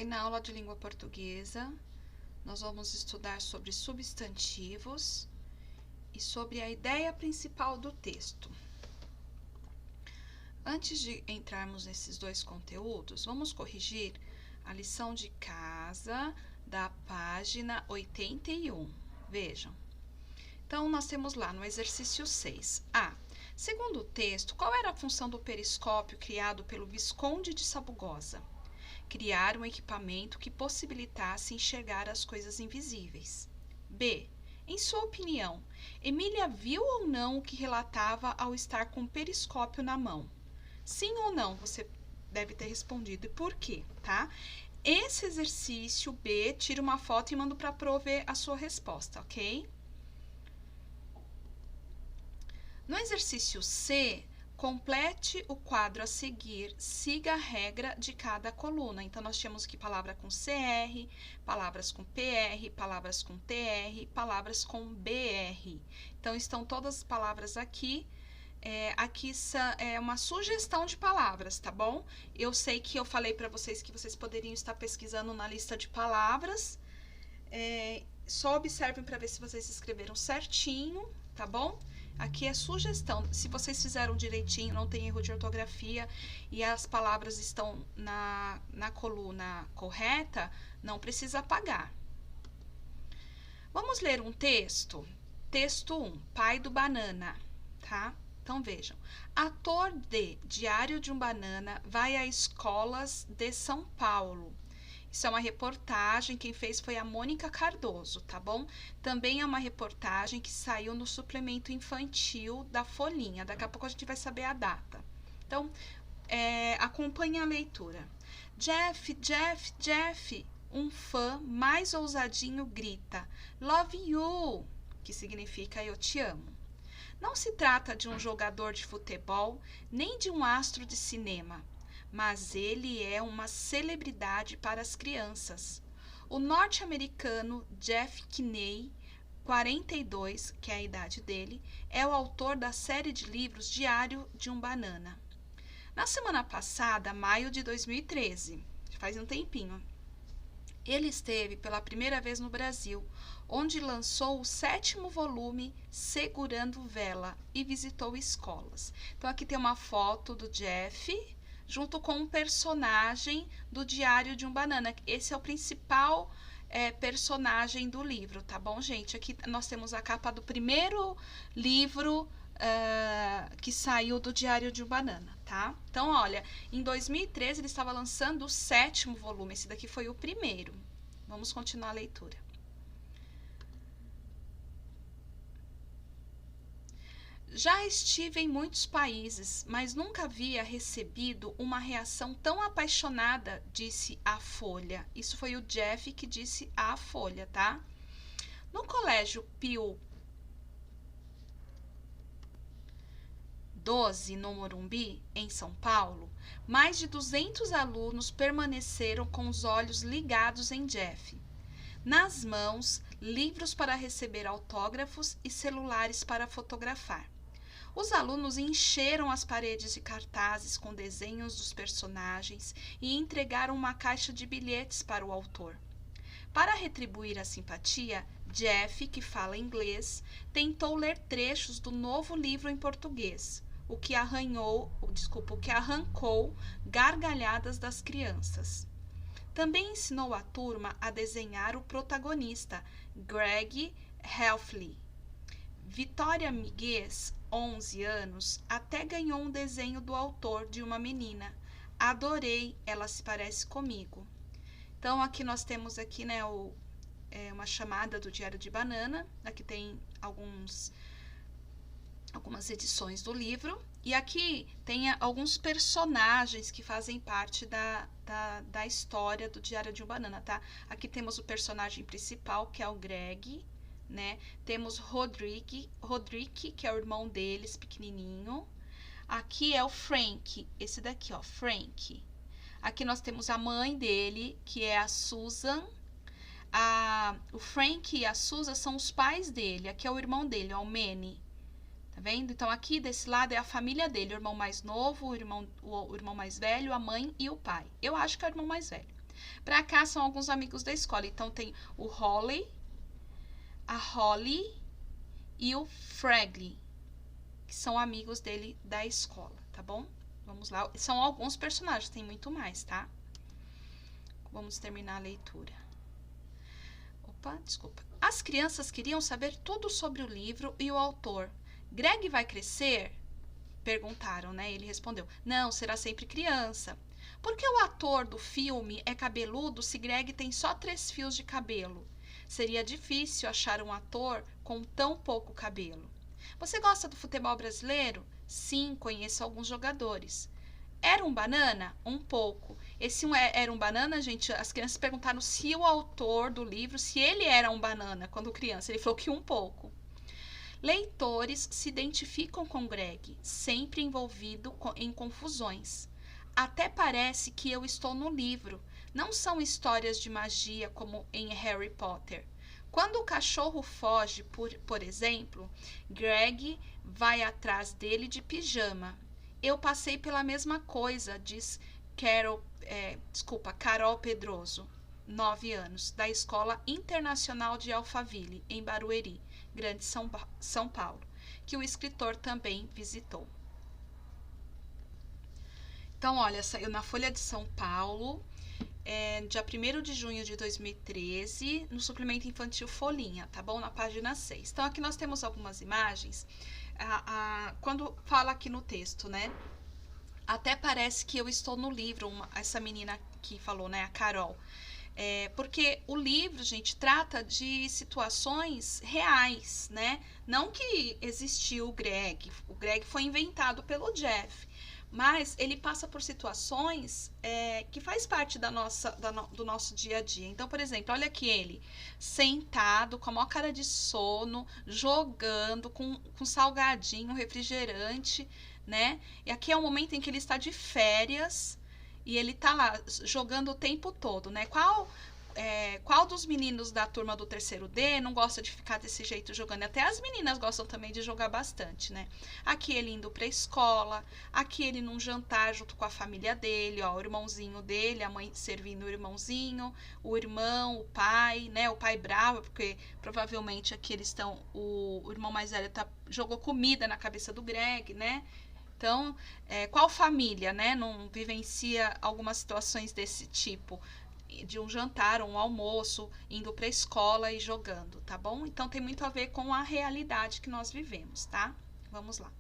Oi, na aula de língua portuguesa, nós vamos estudar sobre substantivos e sobre a ideia principal do texto. Antes de entrarmos nesses dois conteúdos, vamos corrigir a lição de casa da página 81. Vejam. Então, nós temos lá no exercício 6. Segundo o texto, qual era a função do periscópio criado pelo Visconde de Sabugosa? Criar um equipamento que possibilitasse enxergar as coisas invisíveis. B. Em sua opinião, Emília viu ou não o que relatava ao estar com o periscópio na mão? Sim ou não, você deve ter respondido. E por quê, tá? Esse exercício B, tira uma foto e manda para a Pro ver a sua resposta, ok? No exercício C, complete o quadro a seguir, siga a regra de cada coluna. Então, nós tínhamos aqui palavra com CR, palavras com PR, palavras com TR, palavras com BR. Então, estão todas as palavras aqui. Aqui é uma sugestão de palavras, tá bom? Eu sei que eu falei para vocês que vocês poderiam estar pesquisando na lista de palavras. Só observem para ver se vocês escreveram certinho, tá bom? Aqui é sugestão. Se vocês fizeram direitinho, não tem erro de ortografia e as palavras estão na coluna correta, não precisa apagar. Vamos ler um texto? Texto 1, Pai do Banana, tá? Então, vejam. Ator de Diário de um Banana vai a escolas de São Paulo. Isso é uma reportagem, quem fez foi a Mônica Cardoso, tá bom? Também é uma reportagem que saiu no suplemento infantil da Folhinha. Daqui a pouco a gente vai saber a data. Então, acompanhe a leitura. Jeff, Jeff, Jeff, um fã mais ousadinho grita, Love you, que significa eu te amo. Não se trata de um jogador de futebol, nem de um astro de cinema, mas ele é uma celebridade para as crianças. O norte-americano Jeff Kinney, 42, que é a idade dele, é o autor da série de livros Diário de um Banana. Na semana passada, maio de 2013, faz um tempinho, ele esteve pela primeira vez no Brasil, onde lançou o 7º volume Segurando Vela e visitou escolas. Então, aqui tem uma foto do Jeff junto com um personagem do Diário de um Banana. Esse é o principal personagem do livro, tá bom, gente? Aqui nós temos a capa do primeiro livro que saiu do Diário de um Banana, tá? Então, olha, em 2013 ele estava lançando o 7º volume, esse daqui foi o primeiro. Vamos continuar a leitura. Já estive em muitos países, mas nunca havia recebido uma reação tão apaixonada, disse a Folha. Isso foi o Jeff que disse à Folha, tá? No Colégio Pio XII, no Morumbi, em São Paulo, mais de 200 alunos permaneceram com os olhos ligados em Jeff. Nas mãos, livros para receber autógrafos e celulares para fotografar. Os alunos encheram as paredes de cartazes com desenhos dos personagens e entregaram uma caixa de bilhetes para o autor. Para retribuir a simpatia, Jeff, que fala inglês, tentou ler trechos do novo livro em português, o que arrancou gargalhadas das crianças. Também ensinou a turma a desenhar o protagonista, Greg Heffley. Vitória Miguez, 11 anos, até ganhou um desenho do autor de uma menina. Adorei, ela se parece comigo. Então, aqui nós temos aqui, né, uma chamada do Diário de Banana. Aqui tem algumas edições do livro. E aqui tem alguns personagens que fazem parte da história do Diário de um Banana, tá? Aqui temos o personagem principal, que é o Greg, né? Temos Rodrigo, que é o irmão deles, pequenininho. Aqui é o Frank, esse daqui, ó, Frank. Aqui nós temos a mãe dele, que é a Susan. O Frank e a Susan são os pais dele. Aqui é o irmão dele, ó, o Manny. Tá vendo? Então, aqui desse lado é a família dele, o irmão mais novo, o irmão mais velho, a mãe e o pai. Eu acho que é o irmão mais velho. Pra cá são alguns amigos da escola. Então tem o Holly, a Holly e o Fragley, que são amigos dele da escola, tá bom? Vamos lá. São alguns personagens, tem muito mais, tá? Vamos terminar a leitura. Opa, desculpa. As crianças queriam saber tudo sobre o livro e o autor. Greg vai crescer? Perguntaram, né? Ele respondeu: não, será sempre criança. Por que o ator do filme é cabeludo se Greg tem só 3 fios de cabelo? Seria difícil achar um ator com tão pouco cabelo. Você gosta do futebol brasileiro? Sim, conheço alguns jogadores. Era um banana? Um pouco. Esse era um banana, gente, as crianças perguntaram se o autor do livro, se ele era um banana quando criança. Ele falou que um pouco. Leitores se identificam com Greg, sempre envolvido em confusões. Até parece que eu estou no livro. Não são histórias de magia como em Harry Potter. Quando o cachorro foge, por exemplo, Greg vai atrás dele de pijama. Eu passei pela mesma coisa, diz Carol Pedroso, 9 anos, da Escola Internacional de Alphaville, em Barueri, Grande São Paulo, que o escritor também visitou. Então, olha, saiu na Folha de São Paulo, dia 1º de junho de 2013, no suplemento infantil Folhinha, tá bom? Na página 6. Então, aqui nós temos algumas imagens, quando fala aqui no texto, né? Até parece que eu estou no livro, essa menina que falou, né? A Carol. Porque o livro, gente, trata de situações reais, né? Não que existiu o Greg foi inventado pelo Jeff, mas ele passa por situações que faz parte do nosso dia a dia. Então, por exemplo, olha aqui ele sentado com a maior cara de sono, jogando com salgadinho, refrigerante, né? E aqui é o momento em que ele está de férias e ele tá lá jogando o tempo todo, né? Qual dos meninos da turma do 3º D não gosta de ficar desse jeito jogando? Até as meninas gostam também de jogar bastante, né? Aqui ele indo pra escola, aqui ele num jantar junto com a família dele, ó, o irmãozinho dele, a mãe servindo o irmãozinho, o irmão, o pai, né? O pai bravo, porque provavelmente aqui eles estão, o irmão mais velho jogou comida na cabeça do Greg, né? Então, qual família, né, não vivencia algumas situações desse tipo? De um jantar, um almoço, indo para a escola e jogando, tá bom? Então, tem muito a ver com a realidade que nós vivemos, tá? Vamos lá.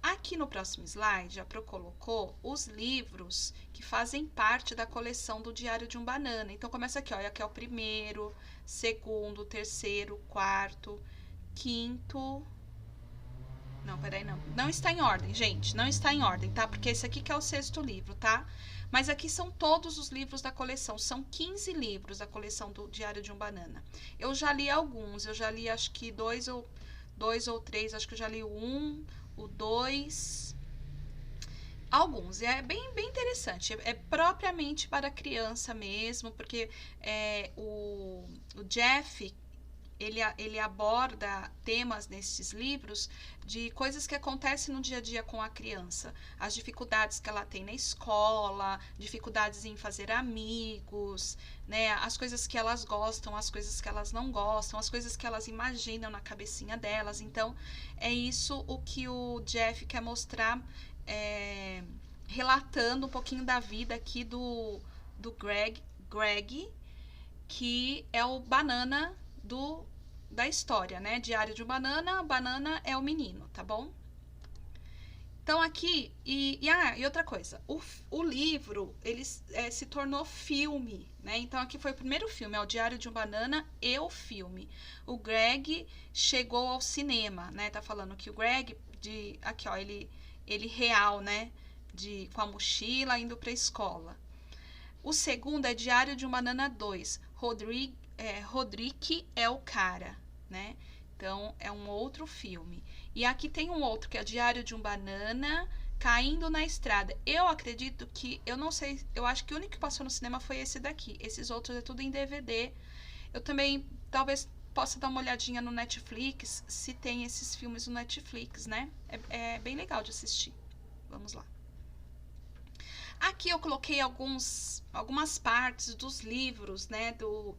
Aqui no próximo slide, a Pro colocou os livros que fazem parte da coleção do Diário de um Banana. Então, começa aqui, ó. Aqui é o 1º, 2º, 3º, 4º, 5º... Não, peraí, não. Não está em ordem, gente. Não está em ordem, tá? Porque esse aqui que é o 6º livro, tá? Mas aqui são todos os livros da coleção. São 15 livros da coleção do Diário de um Banana. Eu já li alguns. Eu já li, acho que 2 ou 3. Acho que eu já li o 1, o 2. Alguns. É bem interessante. É propriamente para criança mesmo, porque o Jeff... Ele aborda temas nesses livros de coisas que acontecem no dia a dia com a criança. As dificuldades que ela tem na escola, dificuldades em fazer amigos, né? As coisas que elas gostam, as coisas que elas não gostam, as coisas que elas imaginam na cabecinha delas. Então, é isso o que o Jeff quer mostrar, relatando um pouquinho da vida aqui do Greg, que é o banana da história, né? Diário de um Banana, Banana é o menino, tá bom? Então, aqui, e outra coisa, o livro, ele se tornou filme, né? Então, aqui foi o primeiro filme, é o Diário de um Banana e o filme. O Greg chegou ao cinema, né? Tá falando que o Greg, aqui, ó, ele real, né? Com a mochila, indo pra escola. O segundo é Diário de um Banana 2, Rodrick é o cara, né? Então, é um outro filme. E aqui tem um outro, que é Diário de um Banana caindo na estrada. Eu acredito que, eu não sei, eu acho que o único que passou no cinema foi esse daqui. Esses outros é tudo em DVD. Eu também, talvez, possa dar uma olhadinha no Netflix, se tem esses filmes no Netflix, né? É bem legal de assistir. Vamos lá. Aqui eu coloquei alguns algumas partes dos livros, né, do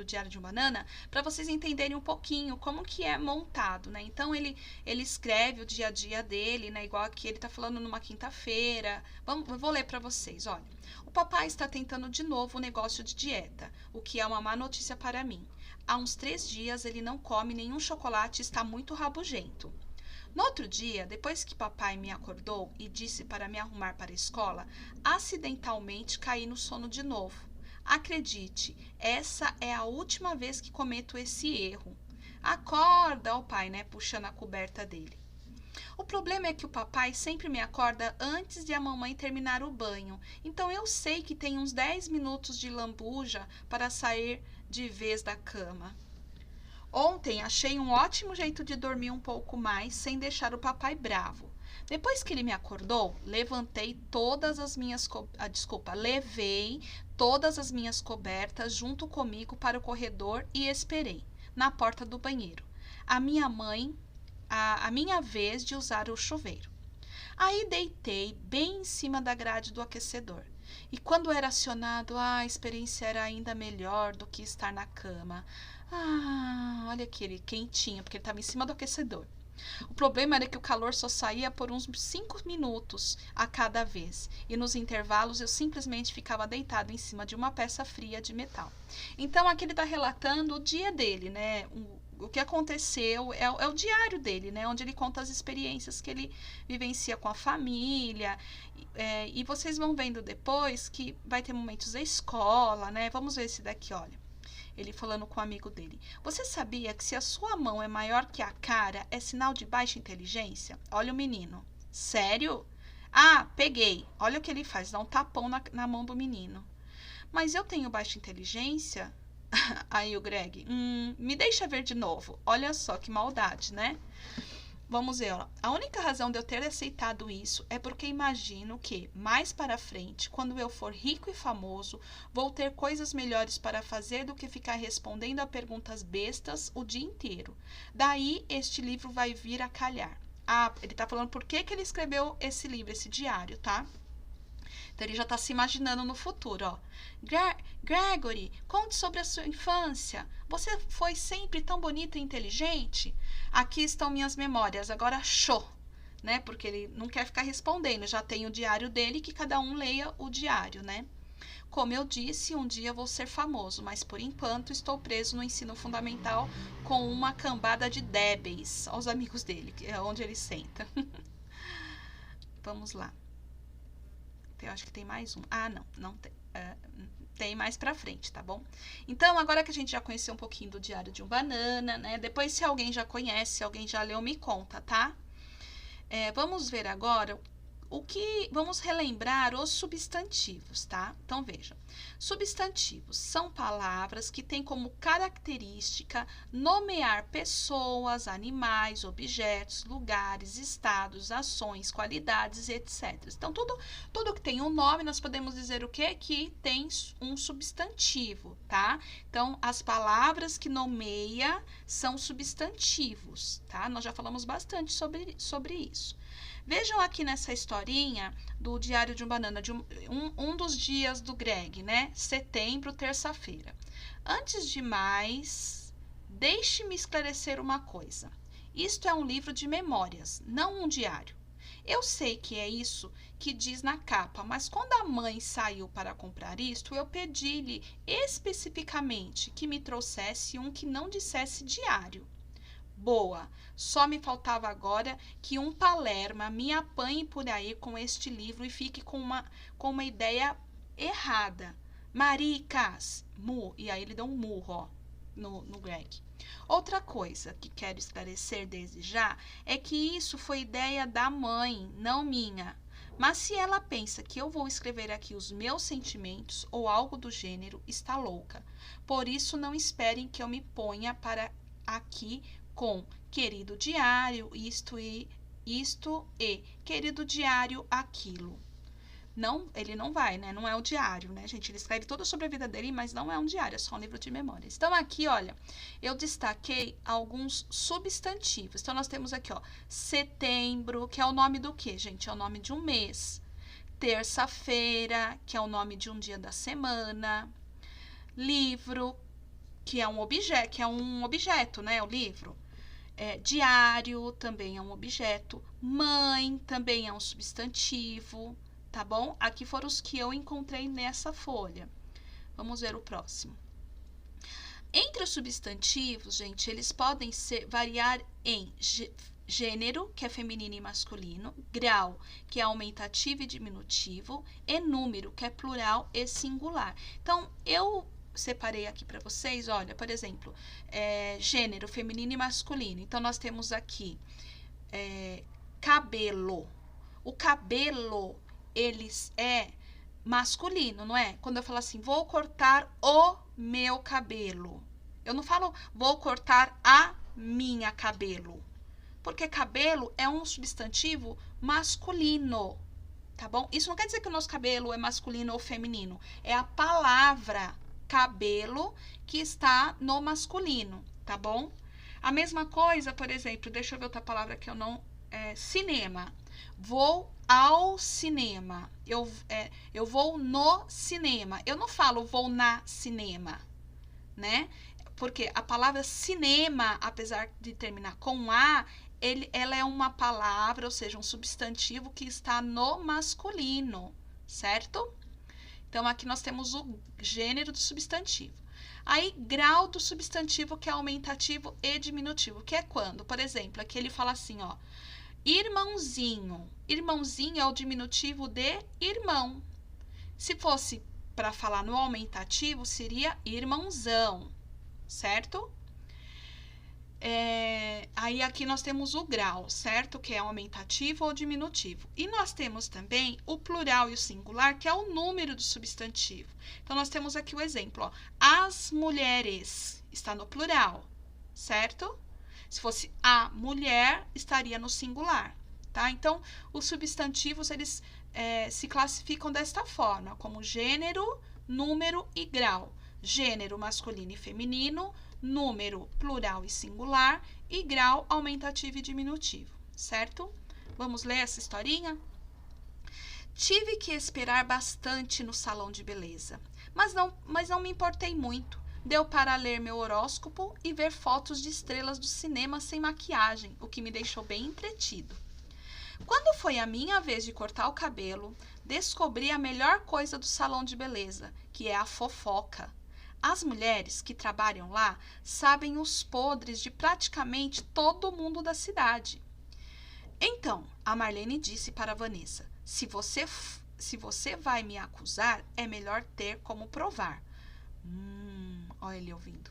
Diário de uma Banana, para vocês entenderem um pouquinho como que é montado, né? Então, ele escreve o dia a dia dele, né? Igual aqui ele tá falando numa quinta-feira. Eu vou ler para vocês, olha. O papai está tentando de novo o negócio de dieta, o que é uma má notícia para mim. Há uns 3 dias ele não come nenhum chocolate e está muito rabugento. No outro dia, depois que papai me acordou e disse para me arrumar para a escola, acidentalmente caí no sono de novo. Acredite, essa é a última vez que cometo esse erro. Acorda, ó pai, né, puxando a coberta dele. O problema é que o papai sempre me acorda antes de a mamãe terminar o banho. Então eu sei que tem uns 10 minutos de lambuja para sair de vez da cama. Ontem achei um ótimo jeito de dormir um pouco mais sem deixar o papai bravo. Depois que ele me acordou, levei todas as minhas cobertas junto comigo para o corredor e esperei na porta do banheiro. A minha vez de usar o chuveiro. Aí deitei bem em cima da grade do aquecedor. E quando era acionado, a experiência era ainda melhor do que estar na cama. Olha aquele quentinho, porque ele estava em cima do aquecedor. O problema era que o calor só saía por uns 5 minutos a cada vez. E nos intervalos eu simplesmente ficava deitado em cima de uma peça fria de metal. Então aqui ele está relatando o dia dele, né? O que aconteceu é o diário dele, né? Onde ele conta as experiências que ele vivencia com a família. E vocês vão vendo depois que vai ter momentos da escola, né? Vamos ver esse daqui, olha. Ele falando com um amigo dele. Você sabia que se a sua mão é maior que a cara, é sinal de baixa inteligência? Olha o menino. Sério? Peguei. Olha o que ele faz, dá um tapão na mão do menino. Mas eu tenho baixa inteligência? Aí o Greg, me deixa ver de novo. Olha só que maldade, né? Vamos ver, ó. A única razão de eu ter aceitado isso é porque imagino que, mais para frente, quando eu for rico e famoso, vou ter coisas melhores para fazer do que ficar respondendo a perguntas bestas o dia inteiro. Daí, este livro vai vir a calhar. Ele tá falando por que ele escreveu esse livro, esse diário, tá? Então, ele já está se imaginando no futuro, ó. Gregory, conte sobre a sua infância. Você foi sempre tão bonito e inteligente? Aqui estão minhas memórias. Agora, show, né? Porque ele não quer ficar respondendo. Já tem o diário dele, que cada um leia o diário, né? Como eu disse, um dia vou ser famoso, mas por enquanto estou preso no ensino fundamental com uma cambada de débeis. Olha os amigos dele, que é onde ele senta. Vamos lá. Eu acho que tem mais um. Não tem. Tem mais pra frente, tá bom? Então, agora que a gente já conheceu um pouquinho do Diário de um Banana, né? Depois, se alguém já conhece, se alguém já leu, me conta, tá? Vamos ver agora vamos relembrar os substantivos, tá? Então, vejam. Substantivos são palavras que têm como característica nomear pessoas, animais, objetos, lugares, estados, ações, qualidades, etc. Então, tudo que tem um nome, nós podemos dizer o quê? Que tem um substantivo, tá? Então, as palavras que nomeia são substantivos, tá? Nós já falamos bastante sobre isso. Vejam aqui nessa historinha do Diário de um Banana, de um dos dias do Greg, né? Setembro, terça-feira. Antes de mais, deixe-me esclarecer uma coisa. Isto é um livro de memórias, não um diário. Eu sei que é isso que diz na capa, mas quando a mãe saiu para comprar isto, eu pedi-lhe especificamente que me trouxesse um que não dissesse diário. Boa, só me faltava agora que um palerma me apanhe por aí com este livro e fique com uma ideia errada. Maricas, e aí ele deu um murro, ó, no Greg. Outra coisa que quero esclarecer desde já é que isso foi ideia da mãe, não minha. Mas se ela pensa que eu vou escrever aqui os meus sentimentos ou algo do gênero, está louca. Por isso, não esperem que eu me ponha para aqui com querido diário, isto e querido diário, aquilo. Não, ele não vai, né? Não é o diário, né, gente? Ele escreve tudo sobre a vida dele, mas não é um diário, é só um livro de memórias. Então, aqui, olha, eu destaquei alguns substantivos. Então, nós temos aqui, ó, setembro, que é o nome do quê, gente? É o nome de um mês. Terça-feira, que é o nome de um dia da semana. Livro, que é um objeto, né? O livro. Diário também é um objeto. Mãe também é um substantivo, tá bom? Aqui foram os que eu encontrei nessa folha. Vamos ver o próximo. Entre os substantivos, gente, eles podem variar em gênero, que é feminino e masculino, grau, que é aumentativo e diminutivo, e número, que é plural e singular. Então, eu separei aqui para vocês, olha, por exemplo, gênero, feminino e masculino. Então, nós temos aqui cabelo. O cabelo, eles é masculino, não é? Quando eu falo assim, vou cortar o meu cabelo. Eu não falo, vou cortar a minha cabelo. Porque cabelo é um substantivo masculino, tá bom? Isso não quer dizer que o nosso cabelo é masculino ou feminino. É a palavra cabelo que está no masculino, tá bom? A mesma coisa, por exemplo, deixa eu ver outra palavra que eu não... cinema. Vou ao cinema. Eu vou no cinema. Eu não falo vou na cinema, né? Porque a palavra cinema, apesar de terminar com A, ela é uma palavra, ou seja, um substantivo que está no masculino, certo? Então, aqui nós temos o gênero do substantivo. Aí, grau do substantivo, que é aumentativo e diminutivo, que é quando, por exemplo, aqui ele fala assim, ó, irmãozinho. Irmãozinho é o diminutivo de irmão. Se fosse para falar no aumentativo, seria irmãozão, certo? Aí aqui nós temos o grau, certo? Que é aumentativo ou diminutivo. E nós temos também o plural e o singular, que é o número do substantivo. Então, nós temos aqui o exemplo, ó. As mulheres está no plural, certo? Se fosse a mulher, estaria no singular, tá? Então, os substantivos, eles se classificam desta forma, como gênero, número e grau. Gênero masculino e feminino, número plural e singular e grau aumentativo e diminutivo, certo? Vamos ler essa historinha? Tive que esperar bastante no salão de beleza, mas não me importei muito. Deu para ler meu horóscopo e ver fotos de estrelas do cinema sem maquiagem, o que me deixou bem entretido. Quando foi a minha vez de cortar o cabelo, descobri a melhor coisa do salão de beleza, que é a fofoca. As mulheres que trabalham lá sabem os podres de praticamente todo mundo da cidade. Então, a Marlene disse para a Vanessa, se você vai me acusar, é melhor ter como provar. Olha ele ouvindo.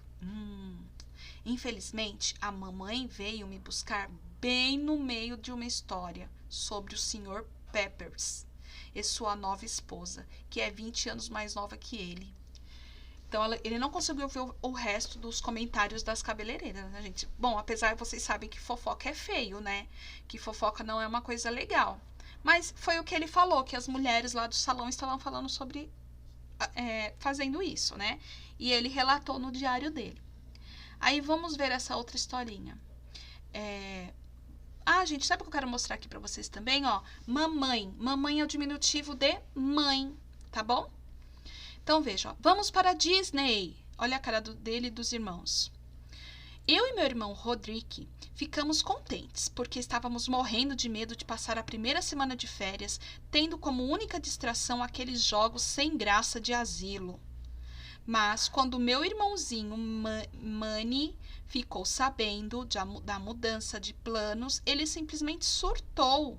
Infelizmente, a mamãe veio me buscar bem no meio de uma história sobre o Sr. Peppers e sua nova esposa, que é 20 anos mais nova que ele. Então, ele não conseguiu ver o resto dos comentários das cabeleireiras, né, gente? Bom, apesar de vocês sabem que fofoca é feio, né? Que fofoca não é uma coisa legal. Mas foi o que ele falou, que as mulheres lá do salão estavam falando sobre... fazendo isso, né? E ele relatou no diário dele. Aí, vamos ver essa outra historinha. Gente, sabe o que eu quero mostrar aqui pra vocês também, ó? Mamãe. Mamãe é o diminutivo de mãe, tá bom? Então, veja, ó, vamos para a Disney. Olha a cara dele e dos irmãos. Eu e meu irmão Rodrigo ficamos contentes, porque estávamos morrendo de medo de passar a primeira semana de férias, tendo como única distração aqueles jogos sem graça de asilo. Mas, quando meu irmãozinho Manny ficou sabendo da mudança de planos, ele simplesmente surtou.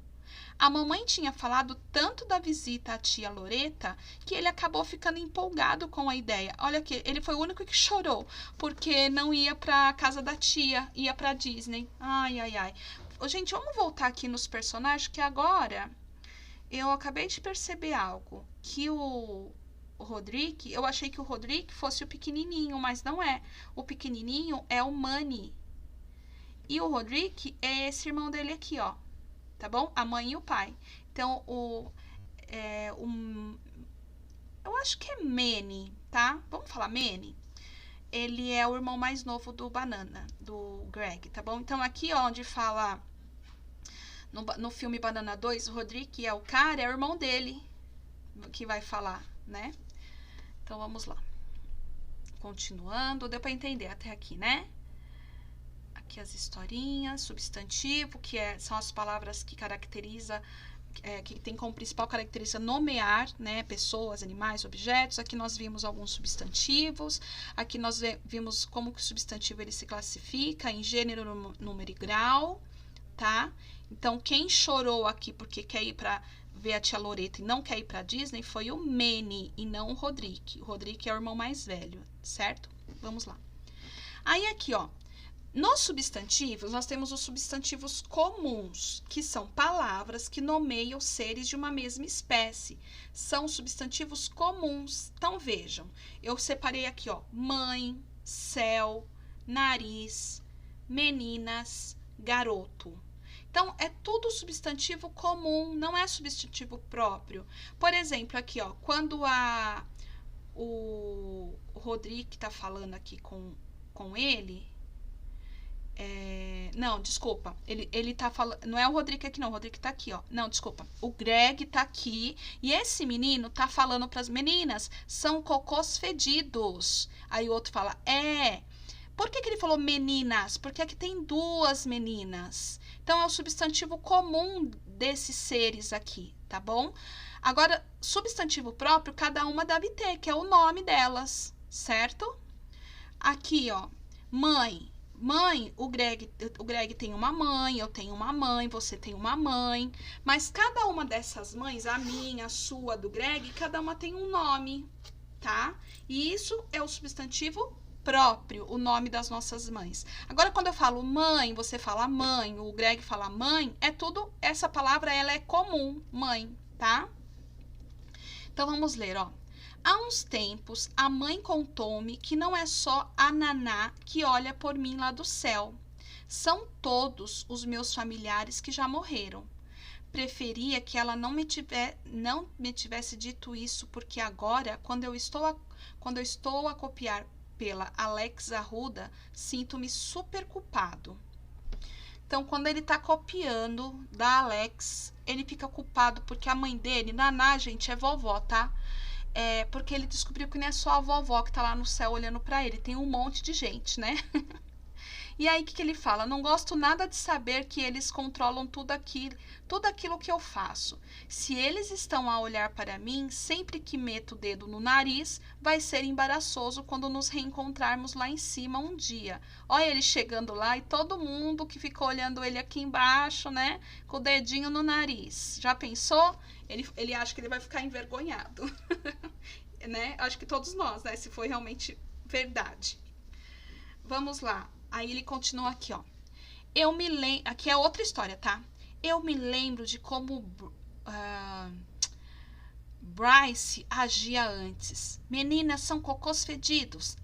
A mamãe tinha falado tanto da visita à tia Loreta que ele acabou ficando empolgado com a ideia. Olha aqui, ele foi o único que chorou, porque não ia para a casa da tia, ia para Disney. Ai. Gente, vamos voltar aqui nos personagens, que agora eu acabei de perceber algo. Que o Rodrigo, eu achei que o Rodrigo fosse o pequenininho, mas não é. O pequenininho é o Manny. E o Rodrigo é esse irmão dele aqui, ó. Tá bom? A mãe e o pai. Então, eu acho que é Manny, tá? Vamos falar Manny? Ele é o irmão mais novo do Banana, do Greg, tá bom? Então, aqui, ó, onde fala no filme Banana 2, o Rodrigo é o cara, é o irmão dele, que vai falar, né? Então, vamos lá. Continuando, deu para entender até aqui, né? Aqui as historinhas, substantivo, que são as palavras que caracteriza, que tem como principal característica nomear, né, pessoas, animais, objetos. Aqui nós vimos alguns substantivos. Aqui nós vimos como que o substantivo ele se classifica em gênero, número e grau, tá? Então, quem chorou aqui porque quer ir para ver a tia Loreta e não quer ir para Disney foi o Manny e não o Rodrigo. O Rodrigo é o irmão mais velho, certo? Vamos lá. Aí aqui, ó, nos substantivos, nós temos os substantivos comuns, que são palavras que nomeiam seres de uma mesma espécie. São substantivos comuns. Então, vejam, eu separei aqui, ó, mãe, céu, nariz, meninas, garoto. Então, é tudo substantivo comum, não é substantivo próprio. Por exemplo, aqui, ó, quando o Rodrigo está falando aqui com ele... não, desculpa, ele tá falando, não é o Rodrigo aqui não, o Rodrigo tá aqui, ó, não, desculpa, o Greg tá aqui, e esse menino tá falando pras meninas, são cocôs fedidos, aí o outro fala, por que ele falou meninas? Porque aqui tem duas meninas, então é o substantivo comum desses seres aqui, tá bom? Agora, substantivo próprio, cada uma deve ter, que é o nome delas, certo? Aqui, ó, mãe, o Greg tem uma mãe, eu tenho uma mãe, você tem uma mãe, mas cada uma dessas mães, a minha, a sua, do Greg, cada uma tem um nome, tá? E isso é o substantivo próprio, o nome das nossas mães. Agora, quando eu falo mãe, você fala mãe, o Greg fala mãe, é tudo, essa palavra, ela é comum, mãe, tá? Então, vamos ler, ó. Há uns tempos, a mãe contou-me que não é só a Naná que olha por mim lá do céu. São todos os meus familiares que já morreram. Preferia que ela não me tivesse dito isso, porque agora, quando eu estou a copiar pela Alex Arruda, sinto-me super culpado. Então, quando ele está copiando da Alex, ele fica culpado porque a mãe dele, Naná, gente, é vovó, tá? Porque ele descobriu que não é só a vovó que tá lá no céu olhando para ele, tem um monte de gente, né? E aí, o que ele fala? Não gosto nada de saber que eles controlam tudo aquilo que eu faço. Se eles estão a olhar para mim, sempre que meto o dedo no nariz, vai ser embaraçoso quando nos reencontrarmos lá em cima um dia. Olha ele chegando lá e todo mundo que ficou olhando ele aqui embaixo, né? Com o dedinho no nariz. Já pensou? Ele acha que ele vai ficar envergonhado. Né? Acho que todos nós, né? Se foi realmente verdade. Vamos lá. Aí ele continua aqui, ó. Eu me lembro... Aqui é outra história, tá? Eu me lembro de como Bryce agia antes. Meninas são cocôs fedidos.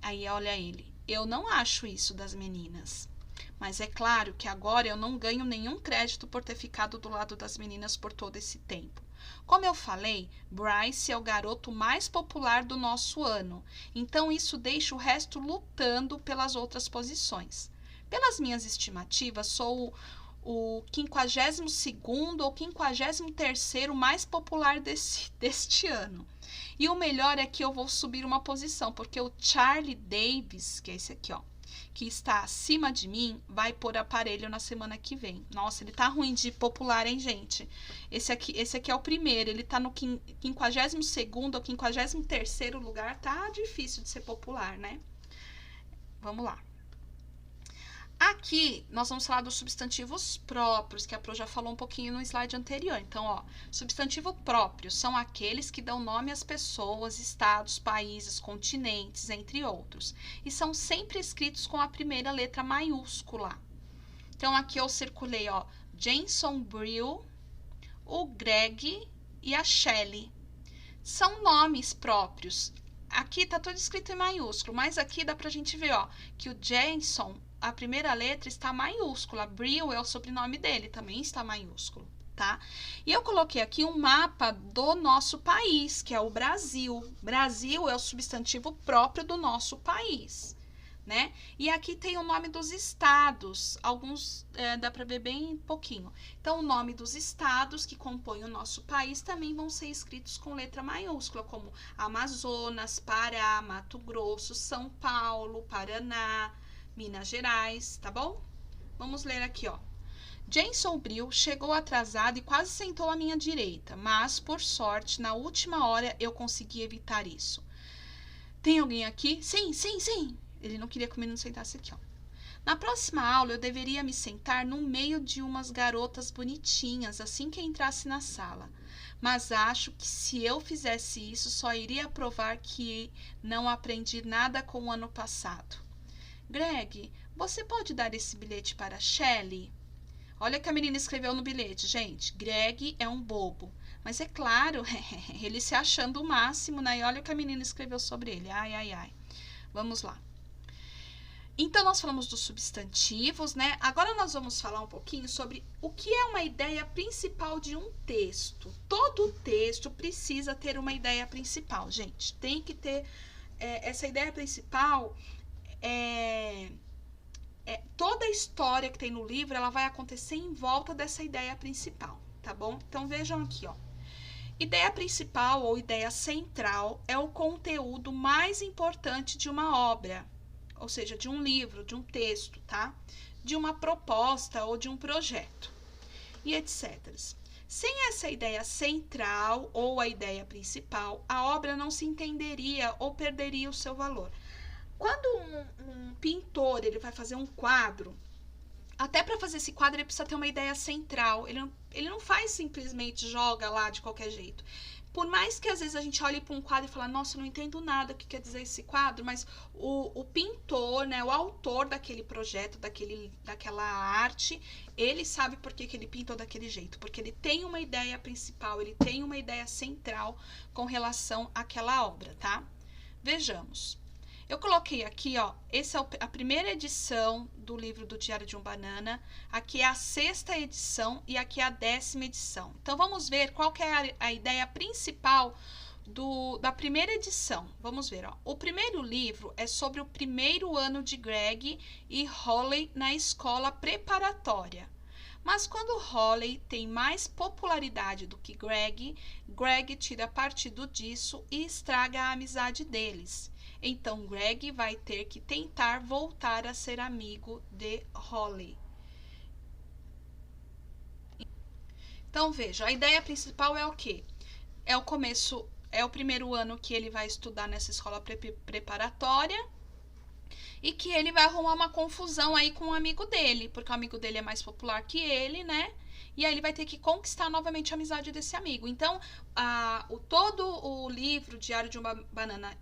Aí olha ele. Eu não acho isso das meninas. Mas é claro que agora eu não ganho nenhum crédito por ter ficado do lado das meninas por todo esse tempo. Como eu falei, Bryce é o garoto mais popular do nosso ano, então isso deixa o resto lutando pelas outras posições. Pelas minhas estimativas, sou o 52º ou 53º mais popular deste ano. E o melhor é que eu vou subir uma posição, porque o Charlie Davis, que é esse aqui, ó, que está acima de mim, vai pôr aparelho na semana que vem. Nossa, ele tá ruim de popular, hein, gente? Esse aqui é o primeiro, ele tá no 52º ou 53º lugar, tá difícil de ser popular, né? Vamos lá. Aqui, nós vamos falar dos substantivos próprios, que a Pro já falou um pouquinho no slide anterior. Então, ó, substantivo próprio são aqueles que dão nome às pessoas, estados, países, continentes, entre outros. E são sempre escritos com a primeira letra maiúscula. Então, aqui eu circulei, ó, Jason Brill, o Greg e a Shelley. São nomes próprios. Aqui tá tudo escrito em maiúsculo, mas aqui dá pra gente ver, ó, que o Jason... A primeira letra está maiúscula. Brill é o sobrenome dele, também está maiúsculo, tá? E eu coloquei aqui um mapa do nosso país, que é o Brasil. Brasil é o substantivo próprio do nosso país, né? E aqui tem o nome dos estados, alguns dá para ver bem pouquinho. Então, o nome dos estados que compõem o nosso país também vão ser escritos com letra maiúscula, como Amazonas, Pará, Mato Grosso, São Paulo, Paraná, Minas Gerais, tá bom? Vamos ler aqui, ó. Jane Sombrio chegou atrasada e quase sentou à minha direita, mas, por sorte, na última hora eu consegui evitar isso. Tem alguém aqui? Sim, sim, sim. Ele não queria que o menino sentasse aqui, ó. Na próxima aula, eu deveria me sentar no meio de umas garotas bonitinhas assim que entrasse na sala. Mas acho que se eu fizesse isso, só iria provar que não aprendi nada com o ano passado. Greg, você pode dar esse bilhete para Shelley? Olha o que a menina escreveu no bilhete, gente. Greg é um bobo. Mas é claro, ele se achando o máximo, né? E olha o que a menina escreveu sobre ele. Ai, ai, ai. Vamos lá. Então, nós falamos dos substantivos, né? Agora nós vamos falar um pouquinho sobre o que é uma ideia principal de um texto. Todo texto precisa ter uma ideia principal, gente. Tem que ter essa ideia principal. Toda a história que tem no livro, ela vai acontecer em volta dessa ideia principal, tá bom? Então, vejam aqui, ó. Ideia principal ou ideia central é o conteúdo mais importante de uma obra, ou seja, de um livro, de um texto, tá? De uma proposta ou de um projeto, e etc. Sem essa ideia central ou a ideia principal, a obra não se entenderia ou perderia o seu valor. Quando um pintor ele vai fazer um quadro, até para fazer esse quadro ele precisa ter uma ideia central. Ele não faz simplesmente joga lá de qualquer jeito. Por mais que às vezes a gente olhe para um quadro e fale, nossa, eu não entendo nada o que quer dizer esse quadro, mas o pintor, né, o autor daquele projeto, daquela arte, ele sabe por que ele pintou daquele jeito, porque ele tem uma ideia principal, ele tem uma ideia central com relação àquela obra, tá? Vejamos. Eu coloquei aqui, ó, essa é a primeira edição do livro do Diário de um Banana, aqui é a 6ª edição e aqui é a 10ª edição. Então, vamos ver qual que é a ideia principal da primeira edição. Vamos ver, ó. O primeiro livro é sobre o primeiro ano de Greg e Holly na escola preparatória. Mas quando Holly tem mais popularidade do que Greg, Greg tira partido disso e estraga a amizade deles. Então, Greg vai ter que tentar voltar a ser amigo de Holly. Então, veja, a ideia principal é o quê? É o começo, é o primeiro ano que ele vai estudar nessa escola preparatória e que ele vai arrumar uma confusão aí com um amigo dele, porque o amigo dele é mais popular que ele, né? E aí ele vai ter que conquistar novamente a amizade desse amigo. Então, todo o livro Diário de uma Banana,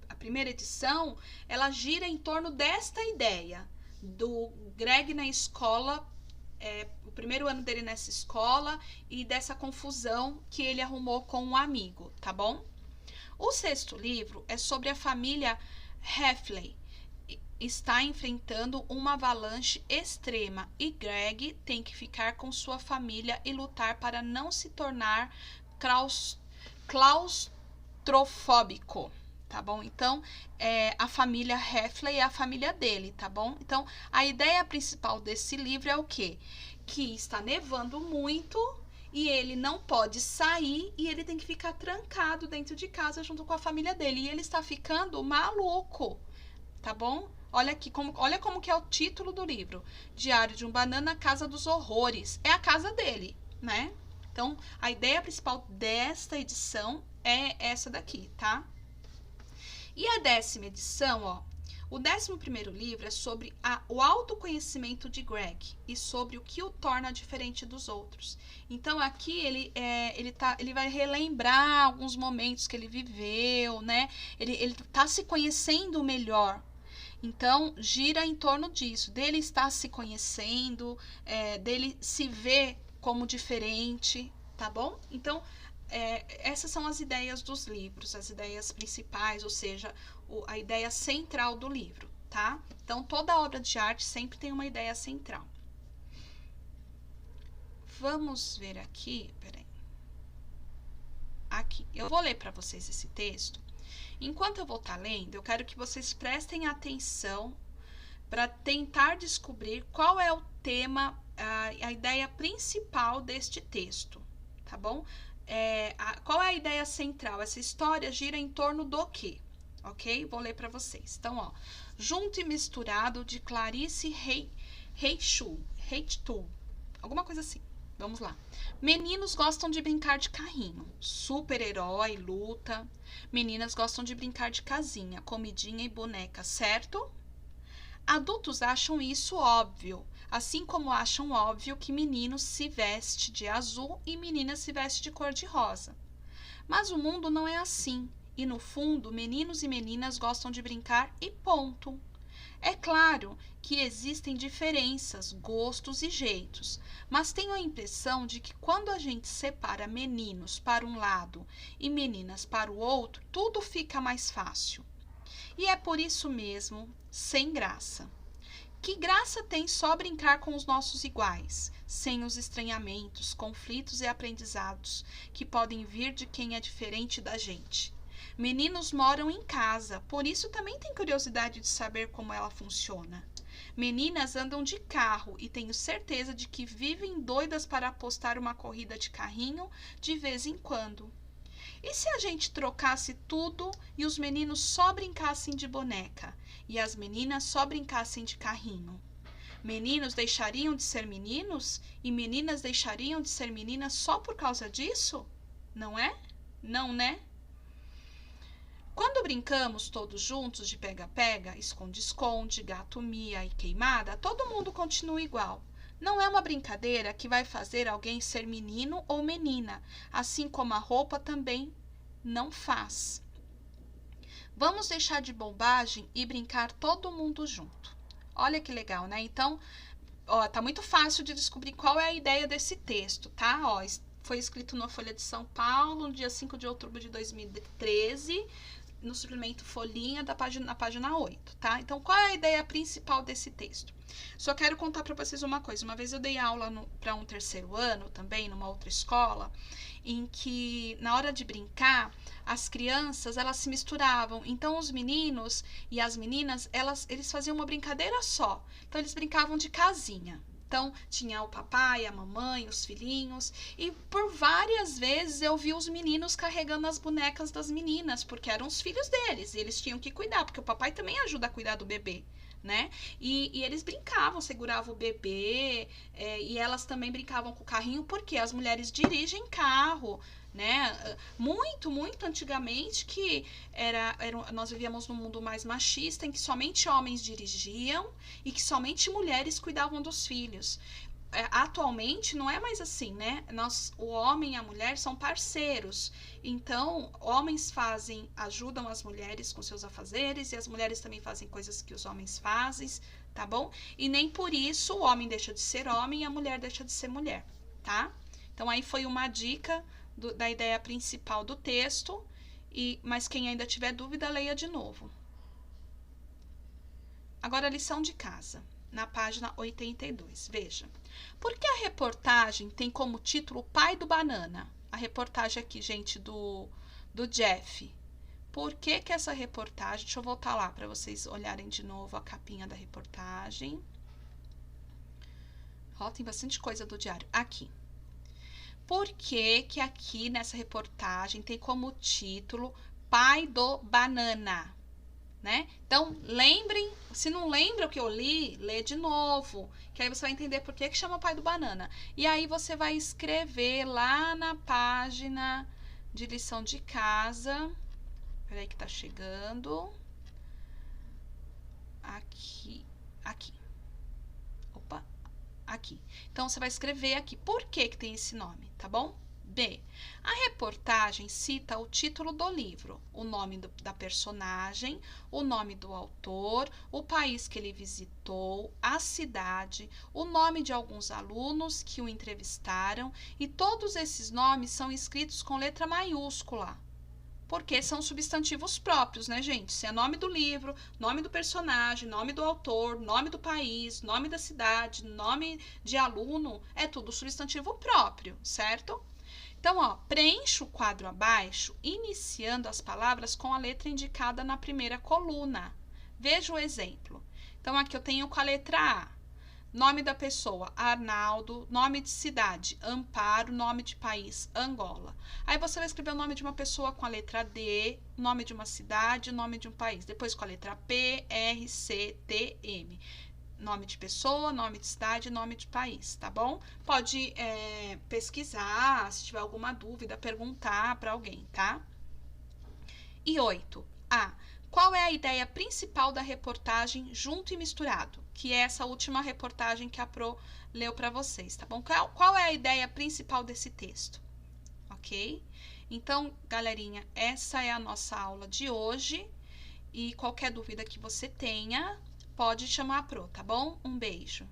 a primeira edição, ela gira em torno desta ideia do Greg na escola, o primeiro ano dele nessa escola e dessa confusão que ele arrumou com um amigo, tá bom? O 6º livro é sobre a família Heffley. Está enfrentando uma avalanche extrema e Greg tem que ficar com sua família e lutar para não se tornar claustrofóbico. Tá bom? Então, a família Heffley é a família dele, tá bom? Então, a ideia principal desse livro é o quê? Que está nevando muito e ele não pode sair e ele tem que ficar trancado dentro de casa junto com a família dele. E ele está ficando maluco, tá bom? Olha aqui, olha como que é o título do livro. Diário de um Banana, Casa dos Horrores. É a casa dele, né? Então, a ideia principal desta edição é essa daqui, tá? E a 10ª edição, ó, o 11º livro é sobre o autoconhecimento de Greg e sobre o que o torna diferente dos outros. Então, aqui ele vai relembrar alguns momentos que ele viveu, né? Ele tá se conhecendo melhor. Então, gira em torno disso, dele estar se conhecendo, dele se ver como diferente, tá bom? Então, essas são as ideias dos livros, as ideias principais, ou seja, a ideia central do livro, tá? Então, toda obra de arte sempre tem uma ideia central. Vamos ver aqui, peraí. Aqui, eu vou ler para vocês esse texto Enquanto eu vou estar lendo, eu quero que vocês prestem atenção para tentar descobrir qual é o tema, a ideia principal deste texto, tá bom? Qual é a ideia central? Essa história gira em torno do quê? Ok? Vou ler para vocês. Então, ó, Junto e Misturado, de Clarice Heitul, alguma coisa assim. Vamos lá. Meninos gostam de brincar de carrinho, super-herói, luta. Meninas gostam de brincar de casinha, comidinha e boneca, certo? Adultos acham isso óbvio, assim como acham óbvio que menino se veste de azul e menina se veste de cor-de-rosa. Mas o mundo não é assim, e no fundo, meninos e meninas gostam de brincar e ponto. É claro que existem diferenças, gostos e jeitos, mas tenho a impressão de que quando a gente separa meninos para um lado e meninas para o outro, tudo fica mais fácil. E é por isso mesmo, sem graça. Que graça tem só brincar com os nossos iguais, sem os estranhamentos, conflitos e aprendizados que podem vir de quem é diferente da gente? Meninos moram em casa, por isso também tem curiosidade de saber como ela funciona. Meninas andam de carro e tenho certeza de que vivem doidas para apostar uma corrida de carrinho de vez em quando. E se a gente trocasse tudo e os meninos só brincassem de boneca e as meninas só brincassem de carrinho? Meninos deixariam de ser meninos e meninas deixariam de ser meninas só por causa disso? Não é? Não, né? Quando brincamos todos juntos de pega-pega, esconde-esconde, gato-mia e queimada, todo mundo continua igual. Não é uma brincadeira que vai fazer alguém ser menino ou menina, assim como a roupa também não faz. Vamos deixar de bobagem e brincar todo mundo junto. Olha que legal, né? Então, ó, tá muito fácil de descobrir qual é a ideia desse texto, tá? Ó, foi escrito na Folha de São Paulo, no dia 5 de outubro de 2013, no suplemento Folhinha, na página 8, tá? Então, qual é a ideia principal desse texto? Só quero contar para vocês uma coisa. Uma vez eu dei aula para um terceiro ano, também, numa outra escola, em que, na hora de brincar, as crianças, elas se misturavam. Então, os meninos e as meninas, eles faziam uma brincadeira só. Então, eles brincavam de casinha. Então, tinha o papai, a mamãe, os filhinhos. E por várias vezes eu vi os meninos carregando as bonecas das meninas, porque eram os filhos deles. E eles tinham que cuidar, porque o papai também ajuda a cuidar do bebê, né? E eles brincavam, seguravam o bebê, e elas também brincavam com o carrinho, porque as mulheres dirigem carro, né? Muito, muito antigamente, que nós vivíamos num mundo mais machista, em que somente homens dirigiam e que somente mulheres cuidavam dos filhos. Atualmente não é mais assim, né? O homem e a mulher são parceiros. Então, homens ajudam as mulheres com seus afazeres e as mulheres também fazem coisas que os homens fazem, tá bom? E nem por isso o homem deixa de ser homem e a mulher deixa de ser mulher, tá? Então, aí foi uma dica da ideia principal do texto, mas quem ainda tiver dúvida, leia de novo. Agora, a lição de casa, na página 82. Veja. Por que a reportagem tem como título O Pai do Banana? A reportagem aqui, gente, do Jeff. Por que essa reportagem... Deixa eu voltar lá para vocês olharem de novo a capinha da reportagem. Ó, tem bastante coisa do diário. Aqui. Por que aqui nessa reportagem tem como título Pai do Banana? Né? Então, lembrem, se não lembra o que eu li, lê de novo, que aí você vai entender por que chama Pai do Banana. E aí você vai escrever lá na página de lição de casa. Peraí que tá chegando. Aqui. Opa, aqui. Então, você vai escrever aqui por que tem esse nome, tá bom? B. A reportagem cita o título do livro, o nome da personagem, o nome do autor, o país que ele visitou, a cidade, o nome de alguns alunos que o entrevistaram, e todos esses nomes são escritos com letra maiúscula, porque são substantivos próprios, né, gente? Se é nome do livro, nome do personagem, nome do autor, nome do país, nome da cidade, nome de aluno, é tudo substantivo próprio, certo? Então, ó, preencha o quadro abaixo, iniciando as palavras com a letra indicada na primeira coluna. Veja o exemplo. Então, aqui eu tenho com a letra A. Nome da pessoa, Arnaldo. Nome de cidade, Amparo. Nome de país, Angola. Aí você vai escrever o nome de uma pessoa com a letra D, nome de uma cidade, nome de um país. Depois com a letra P, R, C, T, M. Nome de pessoa, nome de cidade, nome de país, tá bom? Pode pesquisar, se tiver alguma dúvida, perguntar para alguém, tá? E 8. A. Qual é a ideia principal da reportagem Junto e Misturado? Que é essa última reportagem que a Pro leu para vocês, tá bom? Qual é a ideia principal desse texto? Ok? Então, galerinha, essa é a nossa aula de hoje. E qualquer dúvida que você tenha, pode chamar a Pro, tá bom? Um beijo!